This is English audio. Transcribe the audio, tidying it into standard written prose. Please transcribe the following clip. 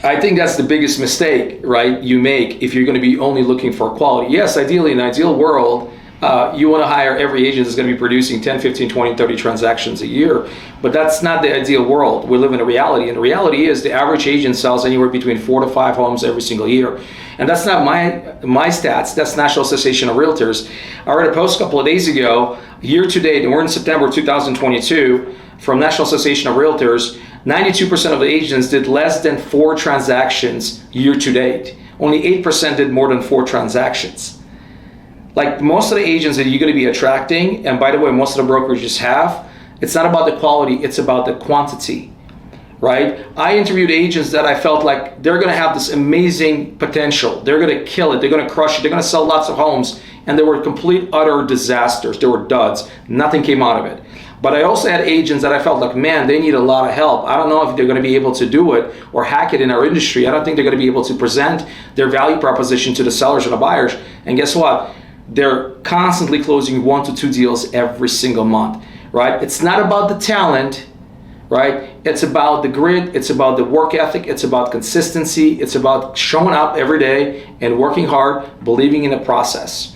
I think that's the biggest mistake, right, you make if you're going to be only looking for quality. Yes, ideally, in an ideal world, you want to hire every agent that's going to be producing 10, 15, 20, 30 transactions a year, but that's not the ideal world. We live in a reality, and the reality is the average agent sells anywhere between 4 to 5 homes every single year. And that's not my stats, that's National Association of Realtors. I read a post a couple of days ago, year to date, and we're in September 2022, from National Association of Realtors, 92% of the agents did less than 4 transactions year to date. Only 8% did more than 4 transactions. Like most of the agents that you're going to be attracting, and by the way, most of the brokerages have, it's not about the quality, it's about the quantity, right? I interviewed agents that I felt like they're going to have this amazing potential. They're going to kill it. They're going to crush it. They're going to sell lots of homes. And they were complete, utter disasters. They were duds. Nothing came out of it. But I also had agents that I felt like, man, they need a lot of help. I don't know if they're going to be able to do it or hack it in our industry. I don't think they're going to be able to present their value proposition to the sellers and the buyers. And guess what? They're constantly closing 1 to 2 deals every single month, right? It's not about the talent, right? It's about the grit, it's about the work ethic, it's about consistency, it's about showing up every day and working hard, believing in the process.